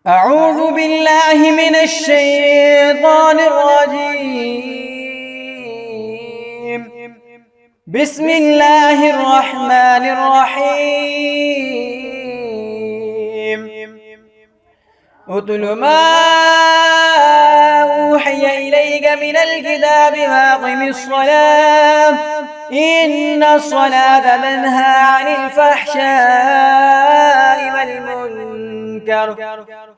أعوذ بالله من الشيطان الرجيم. بسم الله الرحمن الرحيم. اتل ما أوحي إليك من الكتاب وأقم الصلاة إن الصلاة تنهى عن الفحشاء والمنكر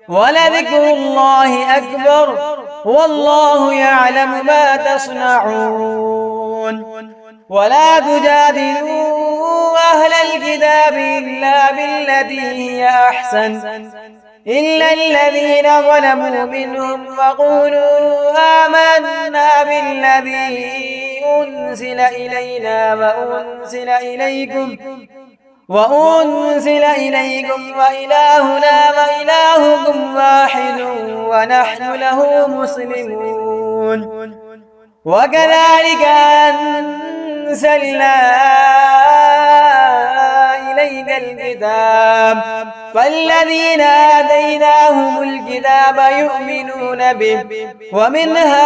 ولذكر الله أكبر والله يعلم ما تصنعون. ولا تجادلوا أهل الكتاب إلا بالتي هي أحسن إلا الذين ظلموا منهم وقولوا آمنا بالذي أنزل إلينا وأنزل إليكم وإلهنا وإلهكم واحد ونحن له مسلمون. وكذلك أنزلنا إليك الكتاب فالذين آتيناهم الكتاب يؤمنون به ومن هؤلاء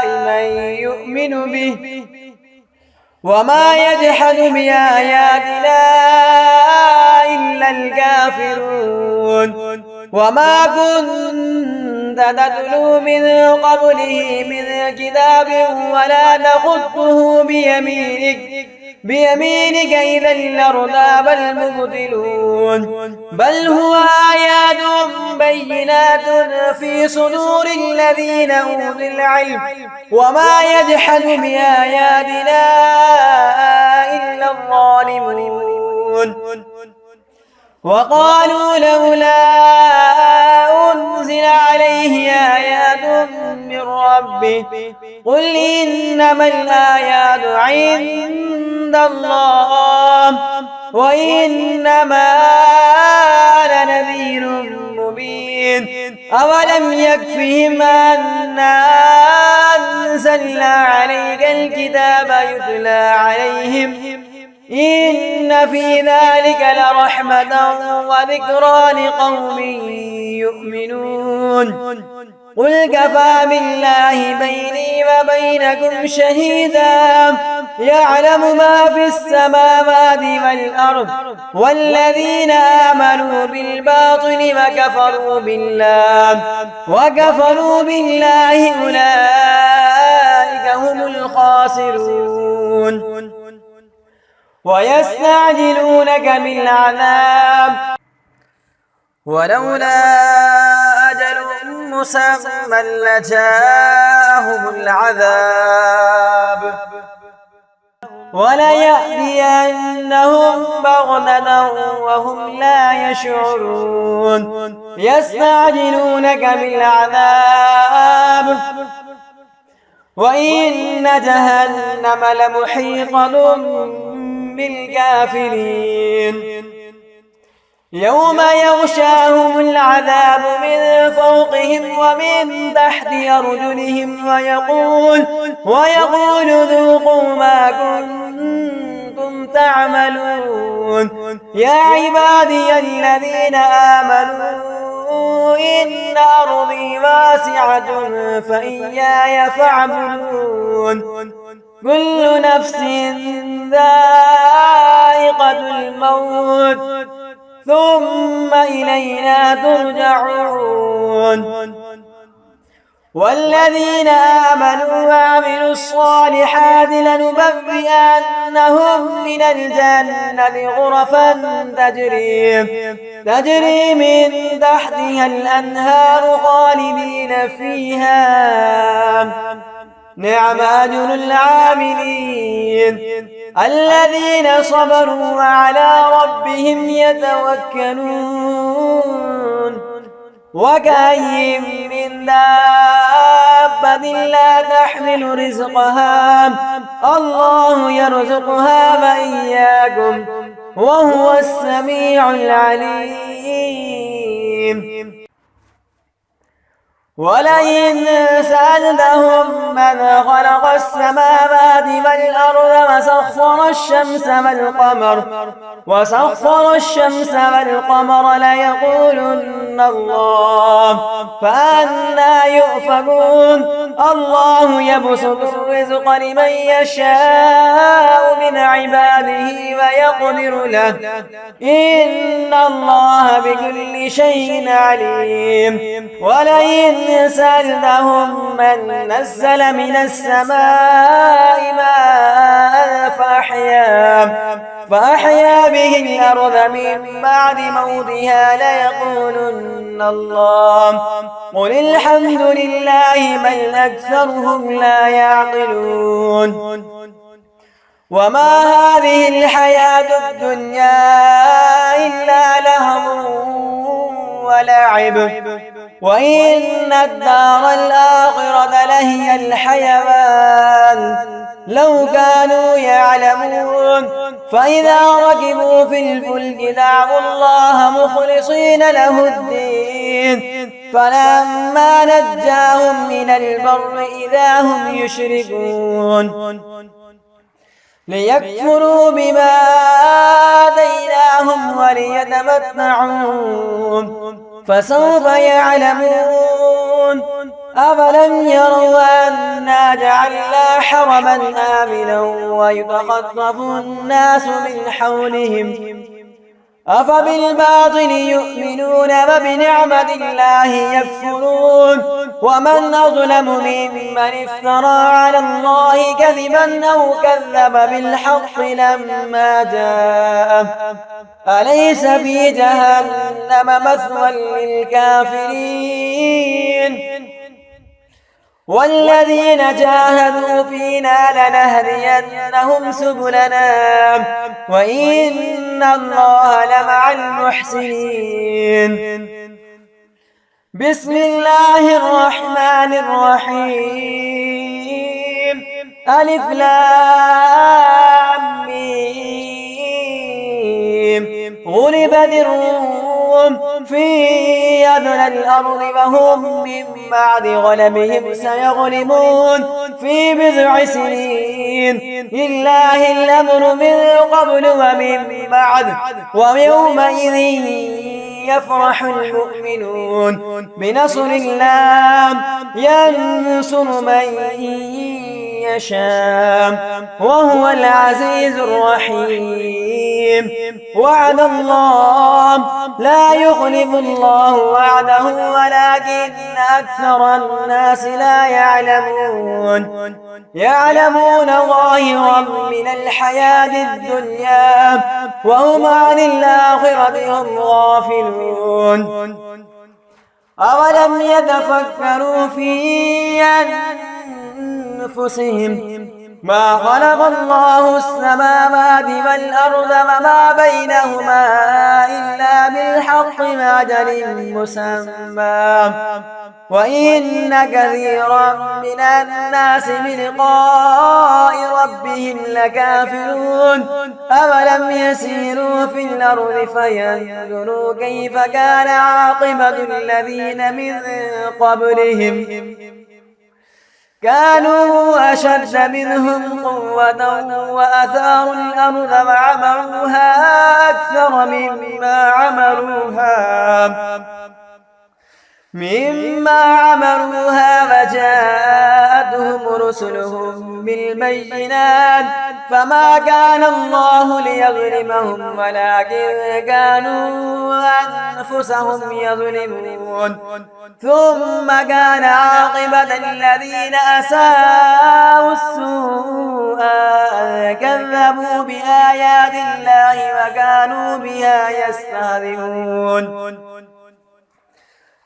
من يؤمن به وما يجحد بآياتنا إلا الكافرون. وما كنت تتلو من قبله من كتاب ولا تخطه بيمينك إذا لارتاب المبطلون. بل هو آيات بينات في صدور الذين أوتوا العلم وما يجحد بآياتنا إلا الظالمون. وقالوا لولا أنزل عليه آيات من ربه قل إنما الآيات عند الله وإنما أنا نذير مبين. أولم يكفهم أنا أنزلنا عليك الكتاب يتلى عليهم إن في ذلك لرحمة وذكرى لقوم يؤمنون. قل كفى بالله بيني وبينكم شهيدا يعلم ما في السماوات والأرض والذين آمنوا بالباطل وكفروا بالله أولئك هم الخاسرون. ويستعجلونك بالعذاب ولولا أجل مسمى لجاءهم العذاب وليأتينهم بغتة وهم لا يشعرون. يستعجلونك بالعذاب وإن جهنم لمحيطة بالكافرين. يوم يغشاهم العذاب من فوقهم ومن تحت أرجلهم ويقول ذوقوا ما كنتم تعملون. يا عبادي الذين آمنوا إن أرضي واسعة فإياي فاعبدون. كل نفس ذائقة الموت ثم إلينا ترجعون. والذين آمنوا وعملوا الصالحات لنبوئنهم من الجنة غرفا تجري من تحتها الأنهار خالدين فيها نعم أجر العاملين الذين صبروا وعلى ربهم يتوكلون. وكأين من دابة لا تحمل رزقها الله يرزقها وإياكم وهو السميع العليم. ولئن سألتهم من خلق السماوات والأرض وسخر الشمس والقمر ليقولن الله فأنى يؤفكون الله يبسط الرزق لمن يشاء من عباده ويقدر له إن الله بكل شيء عليم ولئن سألتهم من نزل من السماء ماء فأحيا به الأرض من بعد موتها ليقولن الله قل الحمد لله بل أكثرهم لا يعقلون وما هذه الحياة الدنيا إلا لهو ولعب وإن الدار الآخرة لهي الحيوان لو كانوا يعلمون فإذا ركبوا في الفلك دعوا الله مخلصين له الدين فلما نجاهم إلى البر إذا هم يشركون ليكفروا بما آتيناهم وليتمتعوا فسوف يعلمون أفلم يروا أنا جعلنا حرما آمنا ويتخطف الناس من حولهم أفبالباطل يؤمنون وبنعمة الله يكفرون ومن أظلم ممن افترى على الله كذبا أو كذب بالحق لما جاءه أليس في جهنم مثوى للكافرين والذين جاهدوا فينا لنهدينهم سبلنا وإن الله لمع المحسنين بسم الله الرحمن الرحيم ألف لام ميم غلبت الروم في أدنى الأرض وهم من بعد غلبهم سيغلبون في بضع سنين لله الأمر من قبل ومن بعد ويومئذ يفرح المؤمنون بنصر الله ينصر من يشاء وهو العزيز الرحيم وعد الله لا يخلف الله وعده ولكن أكثر الناس لا يعلمون ظاهرا من الحياة الدنيا وهم عن الآخرة هم غافلون أولم يتفكروا في أنفسهم ما خلق الله السماوات والأرض وما بينهما إلا بالحق وأجل مسمى وإن كثيرا من الناس بلقاء ربهم لكافرون أولم يسيروا في الأرض فينظروا كيف كان عاقبة الذين من قبلهم كانوا أشد منهم قوة وأثاروا الأرض وعمروها أكثر مما عمروها وجاءتهم رسلهم بالبينات فما كان الله ليظلمهم ولكن كانوا أنفسهم يظلمون ثم كان عاقبة الذين أساءوا السوء كذبوا بآيات الله وكانوا بها يستهزئون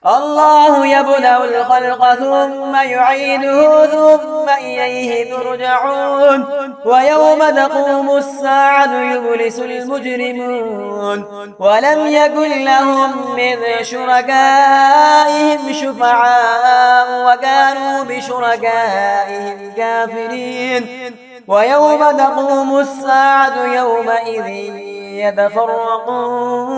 الله يبدأ الخلق ثم يعيده ثم إليه ترجعون ويوم تقوم الساعة يبلس المجرمون ولم يكن لهم من شركائهم شفعاء وكانوا بشركائهم كافرين ويوم تقوم الساعة يومئذ يتفرقون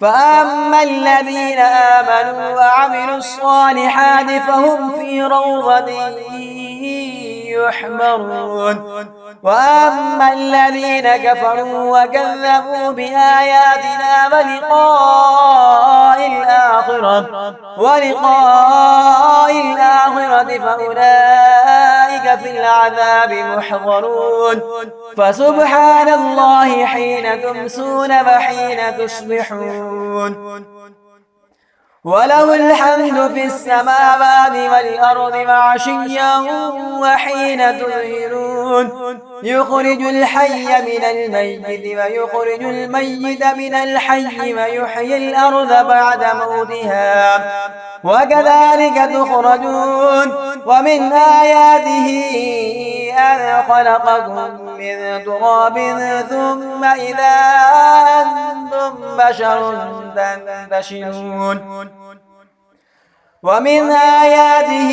فأما الذين آمنوا وعملوا الصالحات فهم في روضة يحبرون وأما الذين كفروا وكذبوا بآياتنا ولقاء الآخرة فأولئك في العذاب محضرون فسبحان الله حين تمسون وحين تصبحون وله الحمد في السماوات والأرض وعشيا وحين تظهرون يخرج الحي من الميت ويخرج الميت من الحي ويحيي الأرض بعد موتها وكذلك تخرجون ومن آياته أن خلقكم من تراب ثم إذا أنتم بشر تنتشرون ومن آياته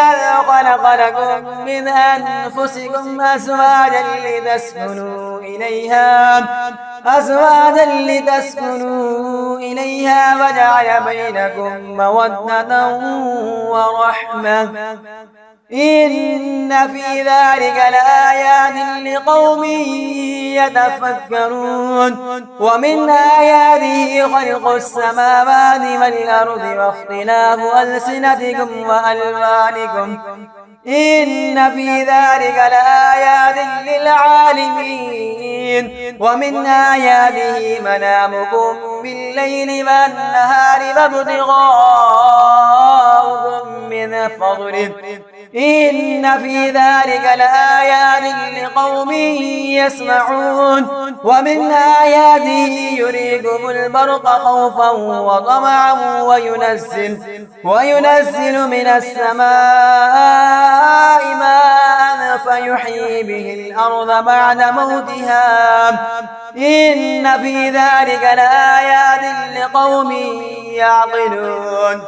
أن خلق لكم من أنفسكم أزواجا لتسكنوا إليها وجعل بينكم مودة ورحمة إن في ذلك لآيات لقوم يتفكرون ومن آياته خلق السماوات والأرض واختلاف ألسنتكم وألوانكم إن في ذلك لآيات للعالمين ومن آياته منامكم بالليل والنهار وابتغاؤكم من فضله إن في ذلك لآيات لقوم يسمعون ومن آياته يريكم البرق خوفا وطمعا وينزل من السماء ماء فيحيي به الأرض بعد موتها إن في ذلك لآيات لقوم يعقلون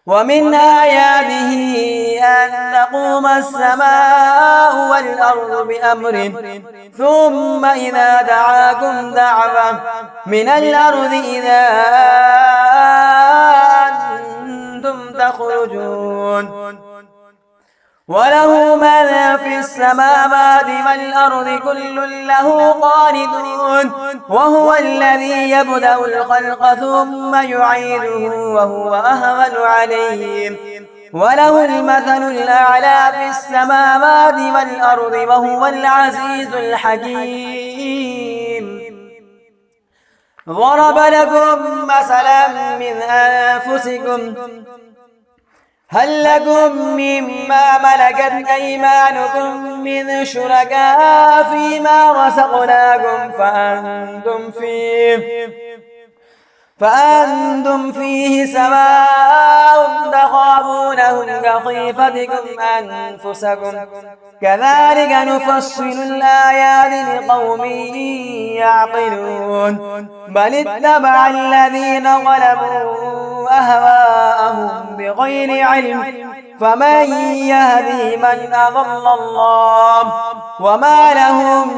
ومن آياته أن تقوم السماء والأرض بأمره ثم إذا دعاكم دعوة من الأرض إذا أنتم تخرجون وله من في السماوات والأرض كل له قانتون وهو الذي يبدأ الخلق ثم يعيده وهو أهون عليه وله المثل الأعلى في السماوات والأرض وهو العزيز الحكيم ضرب لكم مثلا من أنفسكم هل لكم مما ملكت أيمانكم من شركاء فيما رزقناكم فأنتم فيه سواء تخافونهم كخيفتكم أنفسكم كذلك نفصل الآيات لقوم يعقلون بل اتبع الذين ظلموا أهواءهم بغير علم فمن يهدي من أضل الله وما لهم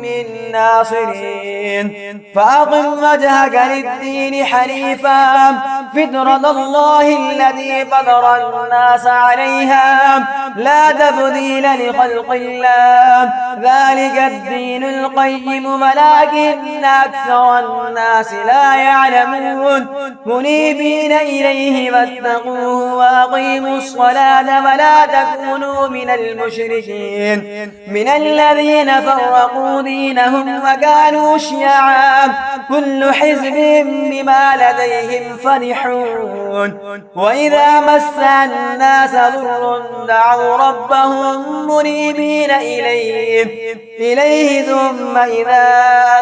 من ناصرين فأقم وجهك للدين حنيفا فطرة الله التي فطر الناس عليها لا تبديل لخلق الله ذلك الدين القيم ولكن أكثر الناس لا يعلمون منيبين إليه واتقوه وأقيموا الصلاة ولا تكونوا من المشركين من الذين فرقوا دينهم وكانوا شيعا كل حزب بما لديهم فرحون وإذا مس الناس ضر دعوا ربهم منيبين إليه ثم إذا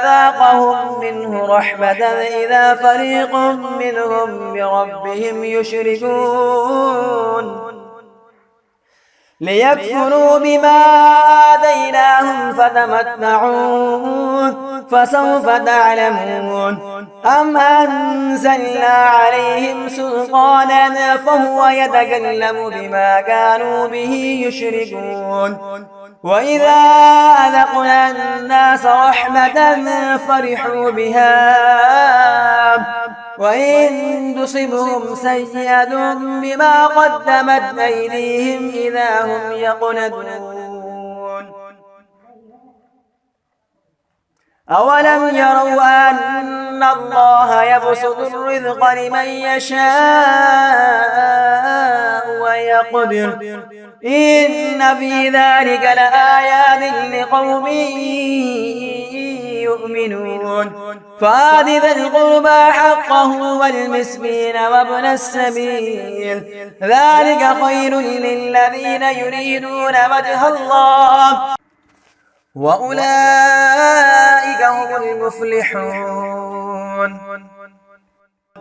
أذاقهم منه رحمة إذا فريق منهم بربهم يشركون ليكفروا بما آتيناهم فتمتعوا فسوف تعلمون أم أنزلنا عليهم سلطانا فهو يتكلم بما كانوا به يشركون وإذا أذقنا الناس رحمة فرحوا بها وإن تصبهم سيئة بما قدمت أيديهم إذا هم يقنطون أولم يروا أن الله يبسط الرزق لمن يشاء ويقدر إن في ذلك لآيات لقوم يؤمنون فآت ذا القربى حقه والمسكين وابن السبيل ذلك خير للذين يريدون وجه الله وأولئك هم المفلحون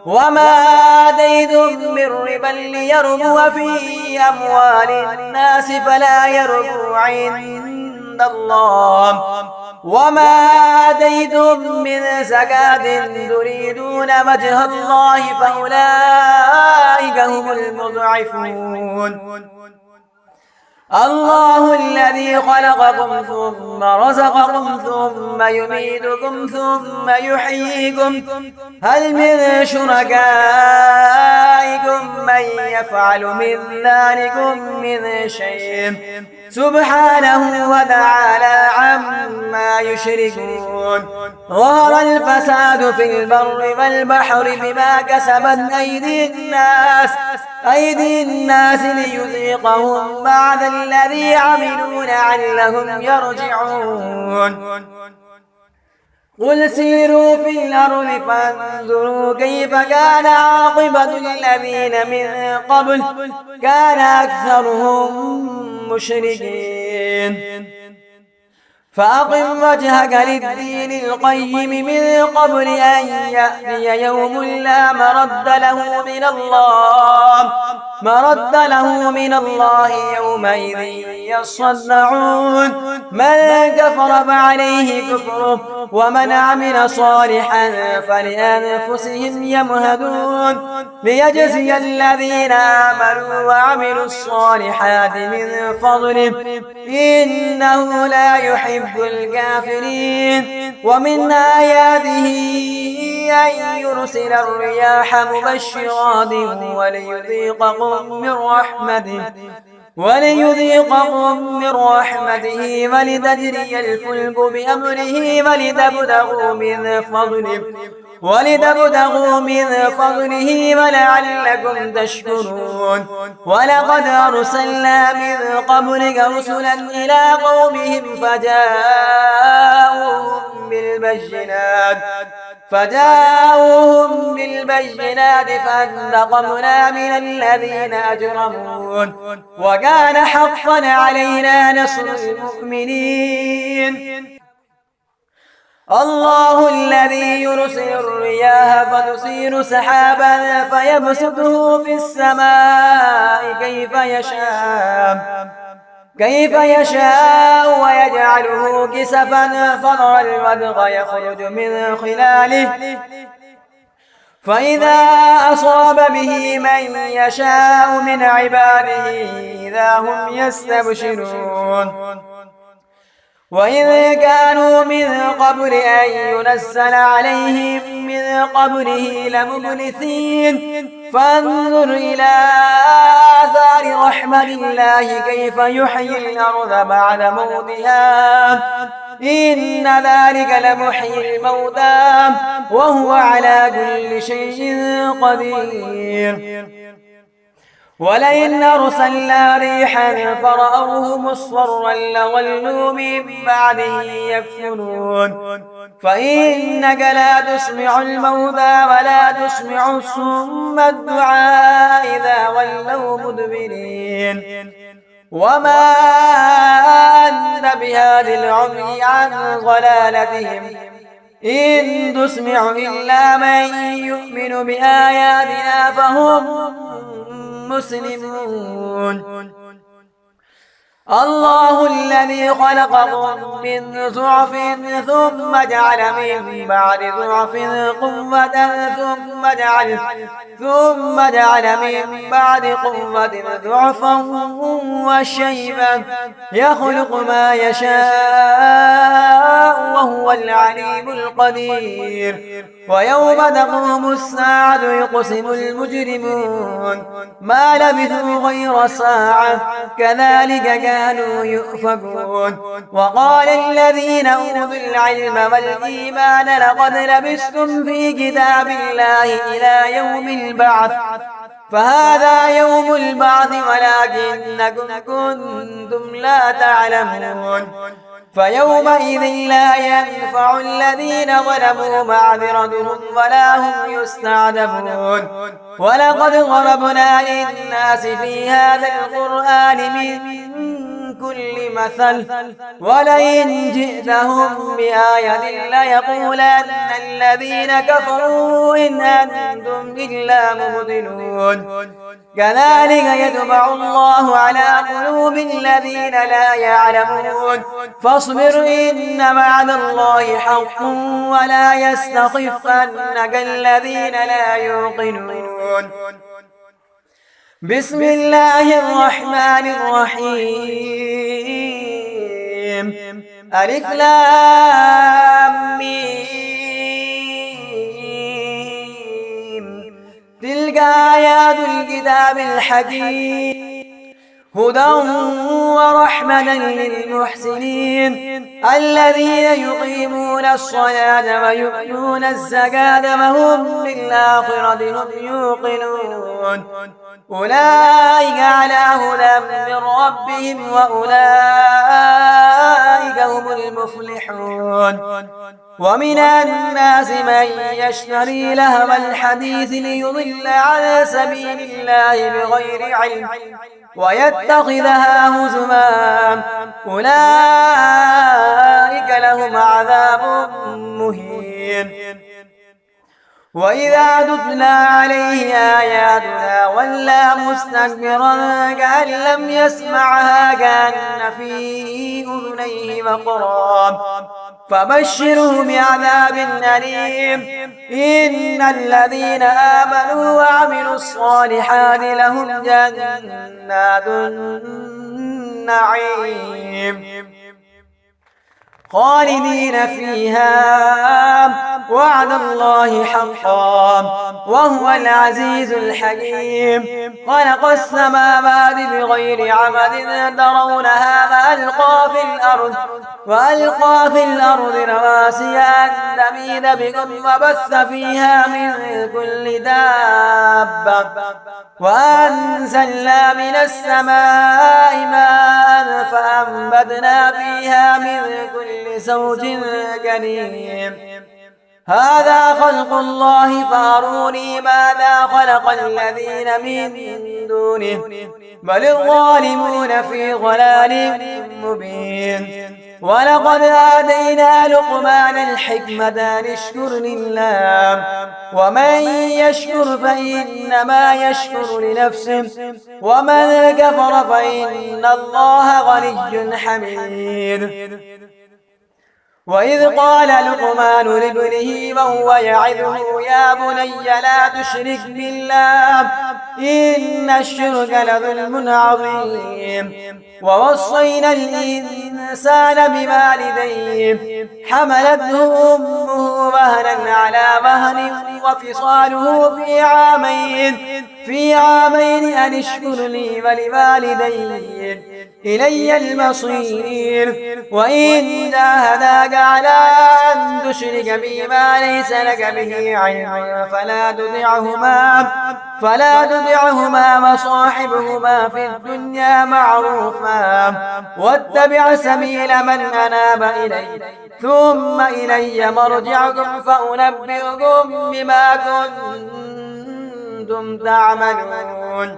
وما آتيتم من ربا ليربو في أموال الناس فلا يربو عند الله وما آتيتم من زكاة تريدون وجه الله فأولئك هم المضعفون الله الذي خلقكم ثم رزقكم ثم يميتكم ثم يحييكم هل من شركائكم من يفعل من ذلكم من شيء سبحانه وتعالى عما يشركون ظهر الفساد في البر والبحر بما كسبت أيدي الناس ليذيقهم بعد الذي عملوا لعلهم يرجعون قل سيروا في الأرض فانظروا كيف كان عاقبة الذين من قبل كان أكثرهم مشركين فأقم وجهك للدين القيم من قبل أن يأتي يوم لا مرد له من الله يومئذ يصدعون من كفر فعليه كفره ومن عمل صالحا فلأنفسهم يمهدون ليجزي الذين آمنوا وعملوا الصالحات من فضله إنه لا يحب الكافرين ومن آياته أن يرسل الرياح مبشرات وليذيقكم من رحمته ولتجري الفلك بأمره ولتبتغوا من فضله ولعلكم تشكرون ولقد أرسلنا من قبلك رسلا إلى قومهم فجاءوهم بالبينات فانتقمنا من الذين أجرموا وكان حقا علينا نصر المؤمنين الله الذي يرسل الرياح فتثير سحابا فيبسطه في السماء كيف يشاء ويجعله كسفا فترى الودق يخرج من خلاله فإذا أصاب به من يشاء من عباده إذا هم يستبشرون وإذ كانوا من قبل أن ينزل عليهم من قبله لمبلسين فانظر إلى آثار رحمة الله كيف يحيي الأرض بعد موتها إن ذلك لمحيي الموتى وهو على كل شيء قدير ولئن أرسلنا ريحا فرأوه مصفرا لظلوا من بعده يكفرون فإنك لا تسمع الموتى ولا تسمع الصم الدعاء إذا ولوا مدبرين وما أنت بهاد العمي عن ضلالتهم إن تسمع إلا من يؤمن بآياتنا فهم مسلمون الله الذي خلقكم من ضعف ثم جعل من بعد ضعف قوة ثم جعل من بعد قوة ضعفا وشيبا يخلق ما يشاء وهو العليم القدير ويوم تقوم الساعة يقسم المجرمون ما لبثوا غير ساعة كذلك كانوا يؤفكون وقال الذين أوتوا العلم والإيمان لقد لبثتم في كتاب الله إلى يوم البعث فهذا يوم البعث ولكنكم كنتم لا تعلمون فيومئذ لا ينفع الذين ظلموا معذرتهم ولا هم يستعتبون ولقد ضربنا للناس في هذا القرآن من كل مثل ولئن جئتهم بآية ليقولن الذين كفروا إن أنتم إلا مبطلون كذلك يطبع الله على قلوب الذين لا يعلمون فاصبر إن وعد الله حق ولا يستخفنك الذين لا يوقنون بسم الله الرحمن الرحيم ألف لام ميم تلك آيات الكتاب الحكيم هدى ورحمة للمحسنين الذين يقيمون الصلاة ويؤتون الزكاة وهم بالآخرة هم يوقنون أولئك على هدى من ربهم وأولئك هم المفلحون ومن الناس من يشتري لهو الحديث ليضل عن سبيل الله بغير علم ويتخذها هزوا أولئك لهم عذاب مهين وإذا تتلى عليه آياتنا ولى مستكبرا كأن لم يسمعها كأن في أذنيه وقرا فبشره بعذاب أليم إن الذين آمنوا وعملوا الصالحات لهم جنات النعيم خالدين فيها وعد الله حقا وهو العزيز الحكيم خلق السماوات بغير عمد ترونها وألقى في الأرض رواسي أن تميد بكم وبث فيها من كل دابة وأنزلنا من السماء ماء فأنبتنا فيها من كل زوج كريم هذا خلق الله فاروني ماذا خلق الذين من دونه بل الظالمون في ضلال مبين ولقد آتينا لقمان الحكمة أن اشكر لله ومن يشكر فإنما يشكر لنفسه ومن كفر فإن الله غني حميد وإذ قال لقمان لابنه وهو يعظه يا بني لا تشرك بالله إن الشرك لظلم عظيم ووصينا الإنسان بوالديه حملته أمه وهنا على وهن وفصاله في عامين أن اشكر لي ولوالدي إلي المصير وإن جاهداك على أن تشرك بي ما ليس لك به علم فلا تطعهما وصاحبهما في الدنيا معروفا واتبع سبيل من أناب إلي ثم إلي مرجعكم فأنبئكم بما كنتم تعملون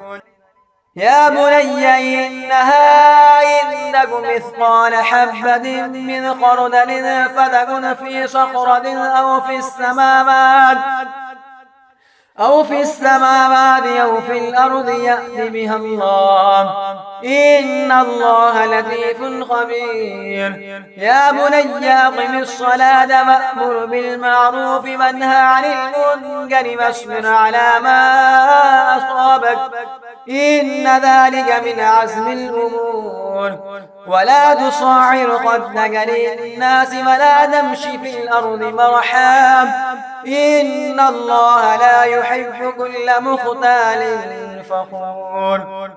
يا بني إنها إن تك مثقال حبة من خردل فتكن في صخرة أو في السماوات أو في الأرض يأت بها الله إن الله لطيف خبير يا بني أقم الصلاة وأمر بالمعروف وانهى عن المنكر واصبر على ما أصابك إن ذلك من عزم الأمور ولا تصعر خدك للناس ولا تمشي في الأرض مرحا إن الله لا يحب كل مختال فخور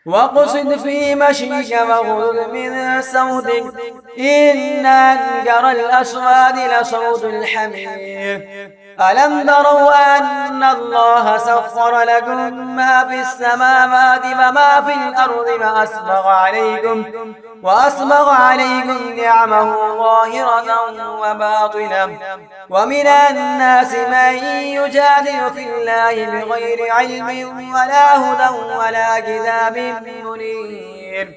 واقصد في مشيك واغضض من صوتك إن أنكر الأصوات لصوت الحمير ألم تروا أن الله سخر لكم ما في السماوات وما في الأرض وأسبغ عليكم نعمه ظاهرة وباطنة ومن الناس من يجادل في الله بغير علم ولا هدى ولا كتاب منير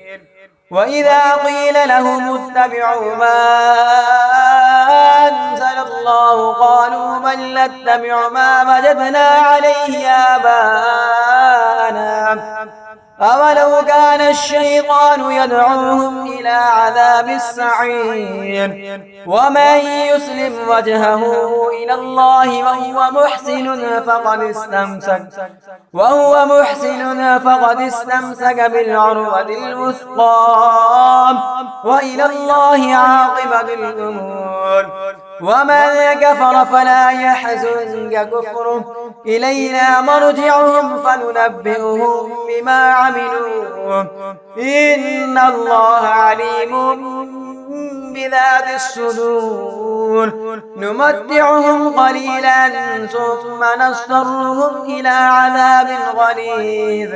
وإذا قيل لهم اتبعوا ما أنزل الله قالوا بل نتبع ما وجدنا عليه آباءنا أولو كان الشيطان يدعوهم إلى عذاب السعير ومن يسلم وجهه إلى الله وهو محسن فقد استمسك بالعروة الوثقى وإلى الله عاقبة الأمور ومن كفر فلا يحزنك كفره إلينا مرجعهم فننبئهم بما عملوا إن الله عليم بذات الصدور نمتعهم قليلا ثم نضطرهم إلى عذاب غليظ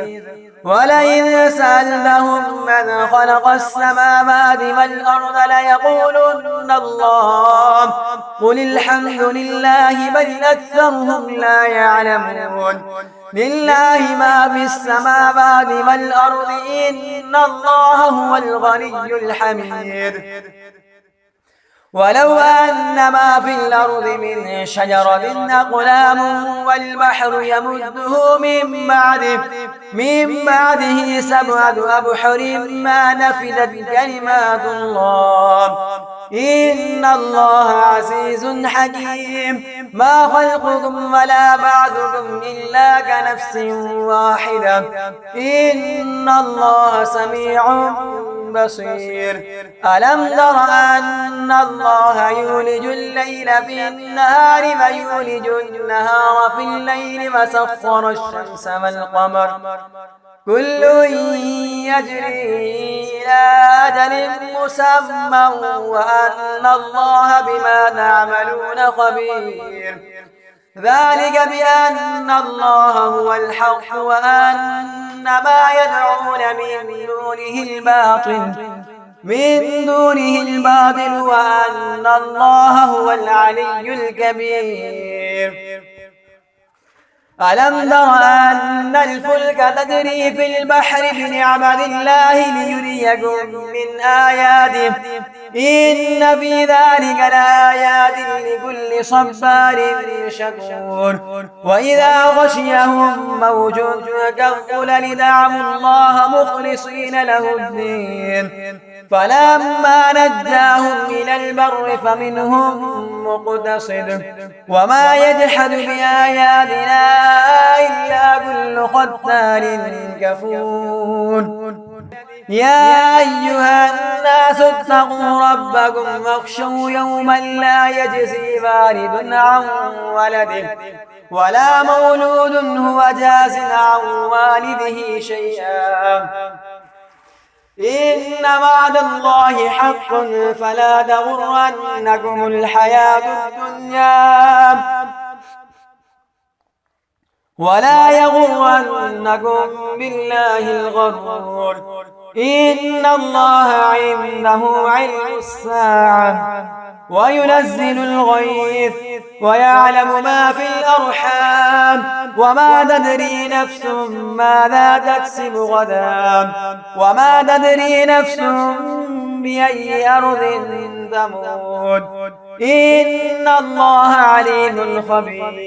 ولئن سألتهم من خلق السماوات والأرض ليقولن الله قل الحمد لله بل أكثرهم لا يعلمون لله ما في السماوات والأرض إن الله هو الغني الحميد ولو أن ما في الأرض من شجرة أقلام والبحر يمده من بعده 7 أبحر ما نفدت كلمات الله إن الله عزيز حكيم ما خلقكم ولا بعثكم إلا كنفس واحدة إن الله سميع بصير ألم تر أن الله يولج الليل في النهار ويولج النهار في الليل وسخر الشمس والقمر كل يجري إلى أجل مسمى وأن الله بما تعملون خبير ذلك بأن الله هو الحق وأن ما يدعون من دونه الباطل وأن الله هو العلي الكبير ألم تر أن الفلك تجري في البحر بنعمة الله ليريكم من آياته إن في ذلك لآيات لكل صبار شكور وإذا غشيهم موج كالظلل دعوا الله مخلصين له الدين فلما نجاهم إلى البر فمنهم مقتصد وما يجحد بآياتنا إلا كل ختار كفور يا أيها الناس اتقوا ربكم واخشوا يوما لا يجزي والد عن ولده ولا مولود هو جاز عن والده شيئا إن وعد الله حق فلا تغرنكم الحياة الدنيا ولا يغرنكم بالله الغرور إن الله عنده علم الساعة وينزل الغيث ويعلم ما في الأرحام وما تدري نفس ماذا تكسب غدا وما تدري نفس بأي أرض تموت إن الله عليم خبير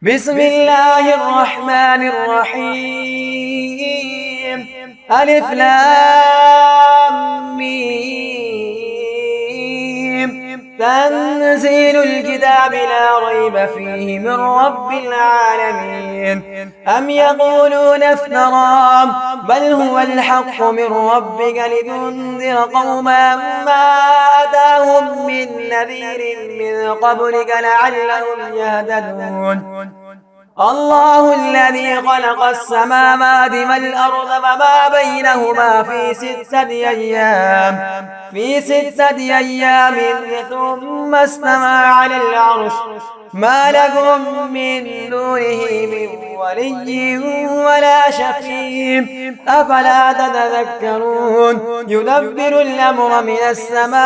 بسم الله الرحمن الرحيم. ألف لام ميم. تنزيل الكتاب لا ريب فيه من رب العالمين. أم يقولون افتراه بل هو الحق من ربك لتنذر قوما ما أتاهم من نذير من قبلك لعلهم يهتدون. الله الذي خلق السماوات والأرض وما بينهما في ستة أيام ثم استوى على العرش ما لكم من دونه من ولي ولا شفيع أفلا تتذكرون. يدبر الأمر من السماء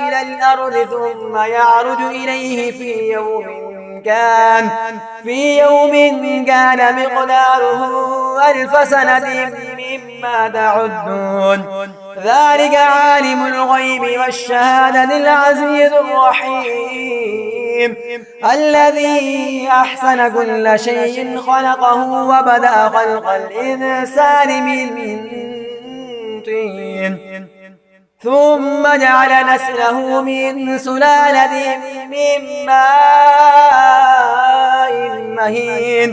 إلى الأرض ثم يعرج إليه في يوم كان مقداره 1000 سنة مما تعدون. ذلك عالم الغيب والشهادة العزيز الرحيم الذي أحسن كل شيء خلقه وبدأ خلق الإنسان من طين ثم جعل نسله من سلالة من ماء مهين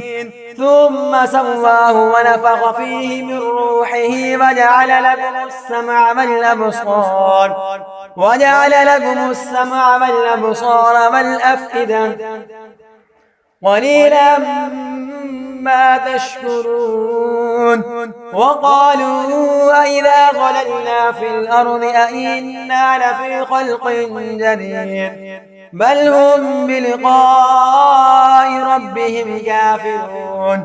ثم سواه ونفخ فيه من روحه وجعل لكم السمع والأبصار والأفئدة قليلا ما تشكرون. وقالوا أئذا ضللنا في الأرض أئنا لفي خلق جديد بل هم بلقاء ربهم كافرون.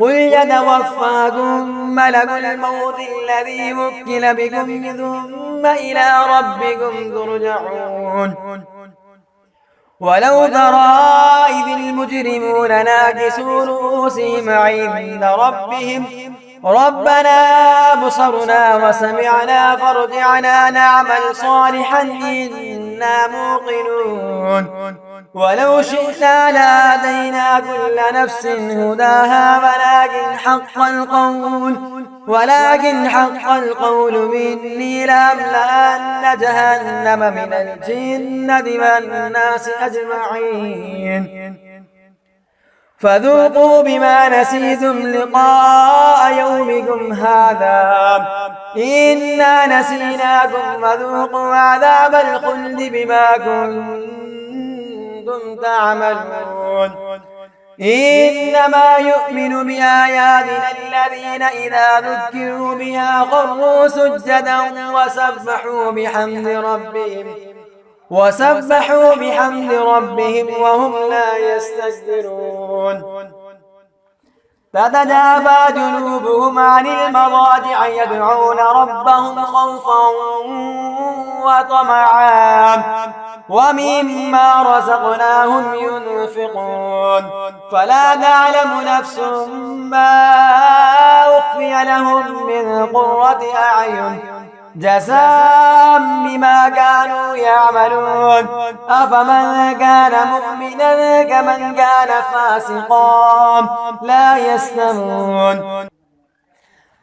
قل يتوفاكم ملك الموت الذي وكل بكم ثم إلى ربكم ترجعون. ولو ترى إذ المجرمون ناكسوا رؤوسهم عند ربهم ربنا أبصرنا وسمعنا فارجعنا نعمل صالحا إنا موقنون. ولو شئنا لآتينا كل نفس هداها ولكن حق القول مني لأملأن جهنم من الجنة والناس أجمعين. فذوقوا بما نسيتم لقاء يومكم هذا إنا نسيناكم وذوقوا عذاب الخلد بما كنتم تعملون. إنما يؤمن بآياتنا الذين إذا ذكروا بها خروا سجدا وسبحوا بحمد ربهم وهم لا يستكبرون. تتجافى جنوبهم عن المضاجع يدعون ربهم خوفا وطمعا ومما رزقناهم ينفقون. فلا تعلم نفس ما أخفي لهم من قرة أعين جزاء بما كانوا يعملون. أفمن كان مؤمنا كمن كان فاسقا لا يستوون.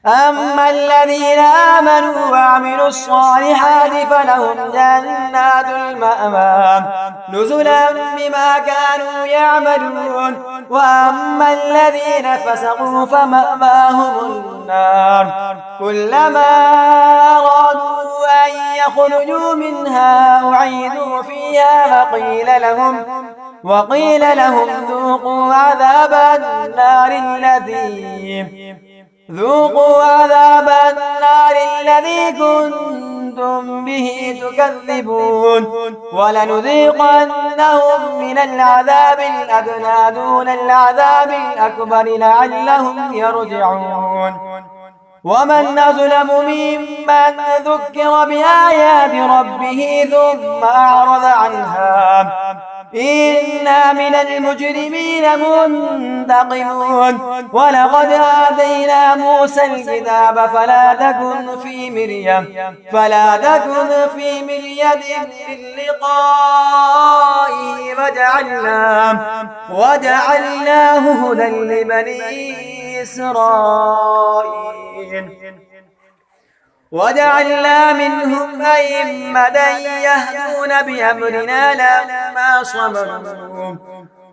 أما الذين آمنوا وعملوا الصالحات فلهم جنات المأوى نزلا بما كانوا يعملون. وأما الذين فسقوا فمأواهم النار كلما أرادوا أن يخرجوا منها أعيدوا فيها وقيل لهم ذوقوا عذاب النار الذي كنتم به تكذبون. ولنذيقنهم من العذاب الأدنى دون العذاب الأكبر لعلهم يرجعون. ومن أظلم ممن ذكر بآيات ربه ثم أعرض عنها إنا من المجرمين منتقمون ولقد آتينا موسى الكتاب فلا تكن في مرية من لقائه وجعلناه هدى لبني إسرائيل وجعلنا منهم أئمة يهدون بأمرنا لما صبروا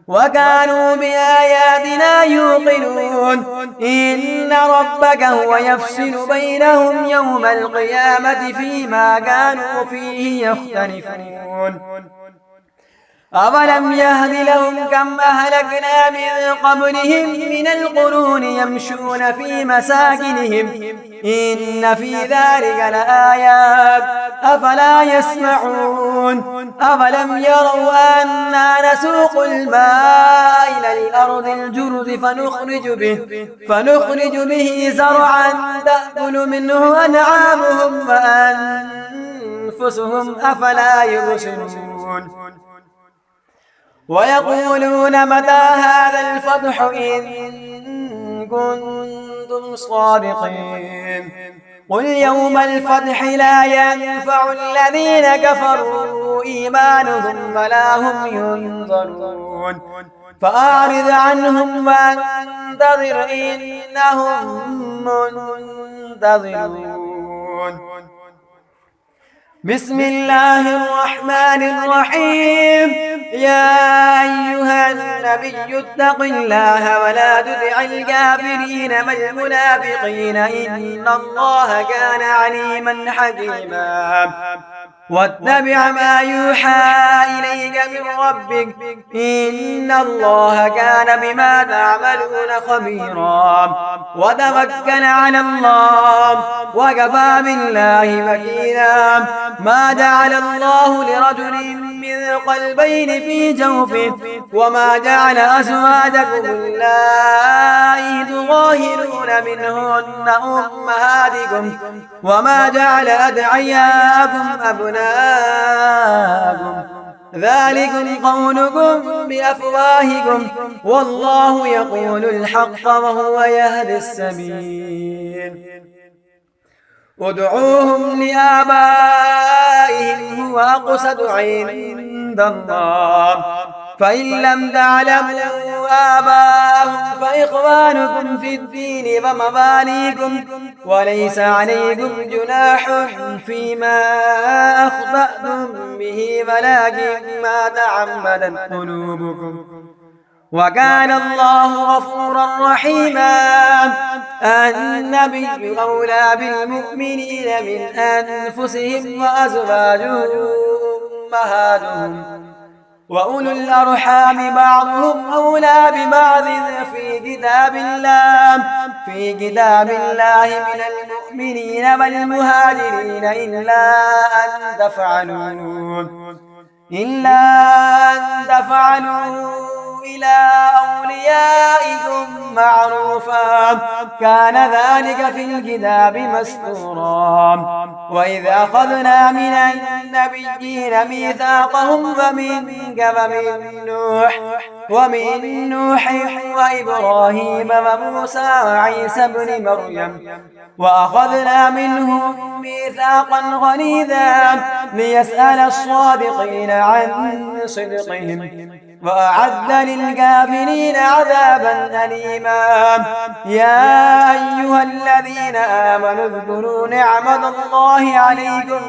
وكانوا بآياتنا يوقنون إن ربك هو يفصل بينهم يوم القيامة فيما كانوا فيه يختلفون أولم يهد لهم كم أهلكنا من قبلهم من القرون يمشون في مساكنهم إن في ذلك لآيات أفلا يسمعون أولم يروا أنا نسوق الماء إلى الأرض الجرز فنخرج به زرعا تأكل منه أنعامهم وأنفسهم أفلا يبصرون ويقولون متى هذا الفتح إن كنتم صادقين قل يوم الفتح لا ينفع الذين كفروا إيمانهم ولا هم ينظرون فأعرض عنهم وانتظر إنهم منتظرون بسم الله الرحمن الرحيم يا أيها النبي اتق الله ولا تطع الكافرين والمنافقين إن الله كان عليما حكيما واتبع ما يوحى إليك من ربك إن الله كان بما تعملون خبيرا وتوكل على الله وكفى بالله وكيلا ما جعل الله لرجل من قلبين في جوفه وما جعل أزواجكم اللائي تظاهرون منهن أمهاتكم وما جعل أدعياءكم أبناءكم ذلكم قولكم بأفواهكم والله يقول الحق وهو يهدي السبيل ادعوهم لآبائهم هو أقسط عند الله فإن لم تعلموا آباءهم فإخوانكم في الدين ومواليكم وليس عليكم جناح فيما أخطأتم به ولكن ما تعمدت قلوبكم وكان الله غفورا رحيما النبي أولى بالمؤمنين من أنفسهم وأزواجهم أمهاتهم وأولو الأرحام بعضهم أولى ببعض في كتاب الله من المؤمنين والمهاجرين إلا أن تفعلوا إلى أوليائكم معروفا كان ذلك في الكتاب مسطورا وإذ أخذنا من النبيين ميثاقهم ومن نوح وإبراهيم وموسى وعيسى بن مريم وأخذنا منهم ميثاقا غليظا ليسأل الصادقين عن صدقهم وأعد للكافرين عذابا أليما يا أيها الذين آمنوا اذكروا نعمة الله عليكم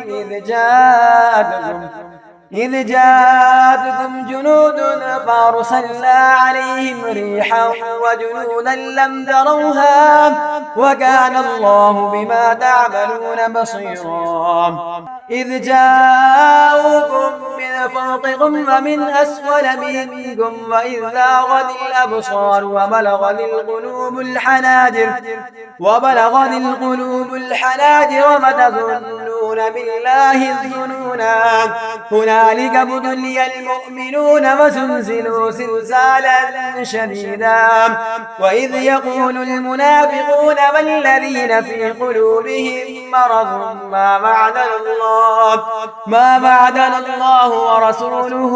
إذ جاءتكم جنود فأرسلنا عليهم ريحا وجنودا لم تروها وكان الله بما تعملون بصيرا إذ جاءوكم من فوقكم ومن أسفل منكم وإذ زاغت الأبصار وبلغت القلوب الحناجر وتظنون بالله الظنونا هنالك ابتلي المؤمنون وزلزلوا زلزالا شديدا وإذ يقول المنافقون والذين في قلوبهم مرض ما وعدنا الله ورسوله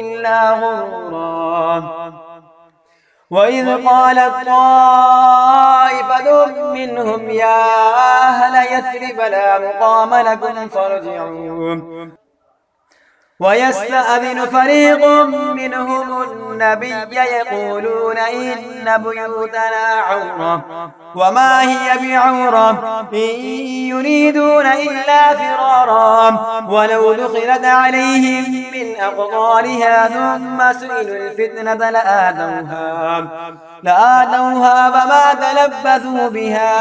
إلا غرورا. وإذ قالت طائفة منهم يا أهل يثرب لا مقام لكم فارجعوا. ويستأذن فريق منهم النبي يقولون إن بيوتنا عورة وما هي بعورة إن يريدون إلا فرارا ولو دخلت عليهم من أقطارها ثم سئلوا الفتنة لآتوها فما تلبثوا بها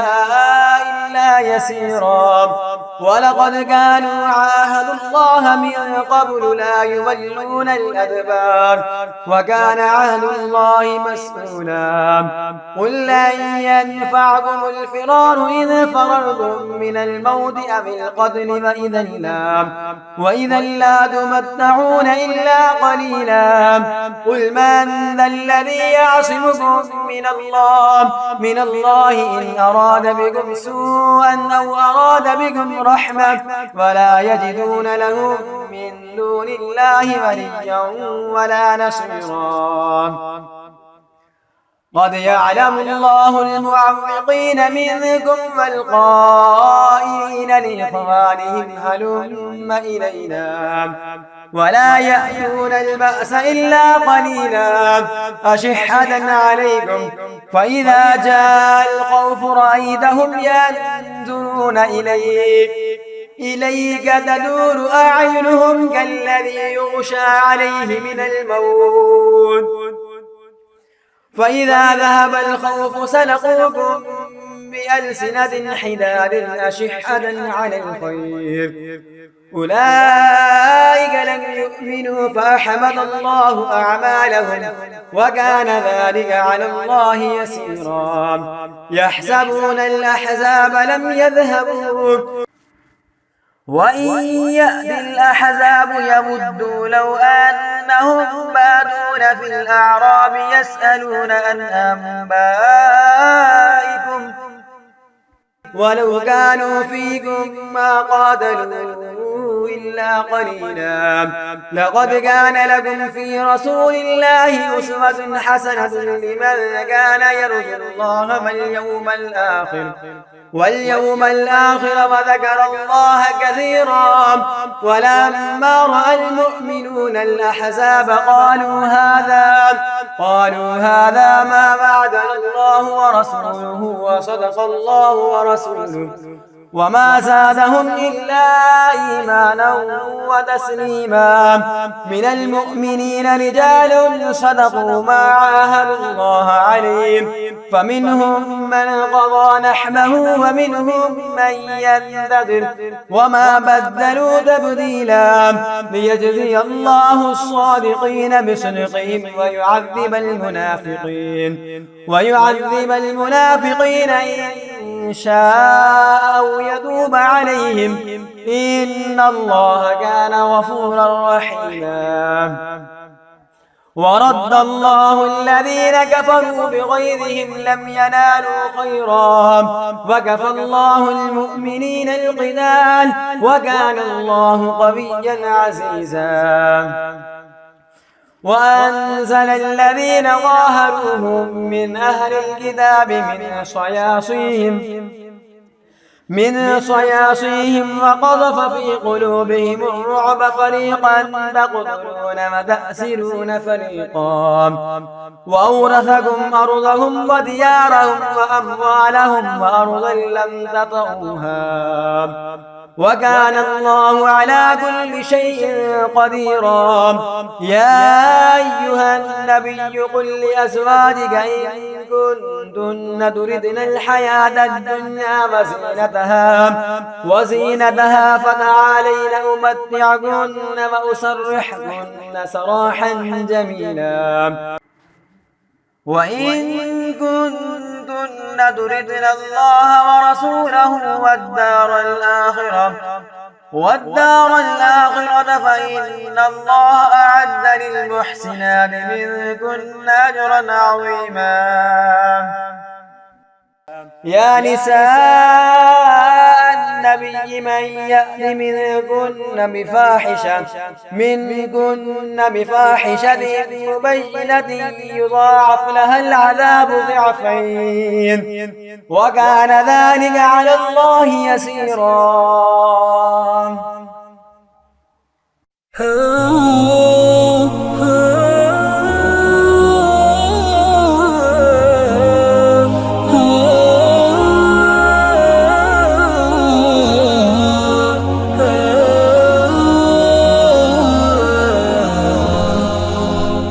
إلا يسيرا. ولقد كانوا عاهدوا الله من قبل لا يولون الأدبار وكان عهد الله مسؤولا. قل لن ينفعكم الفرار إذ فررتم من الموت أو القتل وإذا لا تمتعون إلا قليلا. قل من ذا الذي يعصمكم من الله إن أراد بكم سوءا أو أراد بكم رحمة ولا يجدون لهم من دون الله وليا ولا نصيرا. قد يعلم الله المعوقين منكم والقائلين لإخوانهم هلم إلينا ولا يأتون البأس إلا قليلا أشحة عليكم فإذا جاء الخوف رأيتهم ينظرون إليك تدور أعينهم كالذي يغشى عليه من الموت فإذا ذهب الخوف سلقوكم بألسنة حداد أشحة على الخير أولئك لم يؤمنوا فأحبط الله أعمالهم وكان ذلك على الله يسيرا. يحسبون الأحزاب لم يذهبوا وإن يأتي الأحزاب يودوا لو أنهم بادون في الأعراب يسألون عن أنبائكم ولو كانوا فيكم ما قاتلوا إلا قليلا. لقد كان لكم في رسول الله أسوة حسنة لمن كان يرجو الله واليوم الآخر وذكر الله كثيرا. ولما رأى المؤمنون الأحزاب قالوا هذا ما وعدنا الله ورسوله وصدق الله ورسوله وما زادهم إلا إيمانا وتسليما. من المؤمنين رجال صدقوا ما عاهدوا الله عليه فمنهم من قضى نحبه ومنهم من ينتظر وما بدلوا تبديلا. ليجزي الله الصادقين بصدقهم ويعذب المنافقين إن شاء أو يتوب عليهم إن الله كان غفورا رحيما. ورد الله الذين كفروا بغيظهم لم ينالوا خيرا وكفى الله المؤمنين القتال وكان الله قويا عزيزا. وأنزل الذين ظاهروهم من أهل الكتاب من صياصيهم وقذف في قلوبهم الرعب فريقا تقتلون وتأسرون فريقا. وأورثكم أرضهم وديارهم وأموالهم وأرضا لم تطئوها وكان الله على كل شيء قديرا. يا أيها النبي قل لأزواجك إن كنتن تردن الحياة الدنيا وزينتها فتعالين أمتعكن وأسرحكن سراحا جميلا. وإن كنتن تردن الله ورسوله والدار الآخرة فإن الله أعد للمحسنات منكن أجرا عظيما. يا نساء النبي من يأت منكن بفاحشة مبينة يضاعف لها العذاب ضعفين وكان ذلك على الله يسيرا.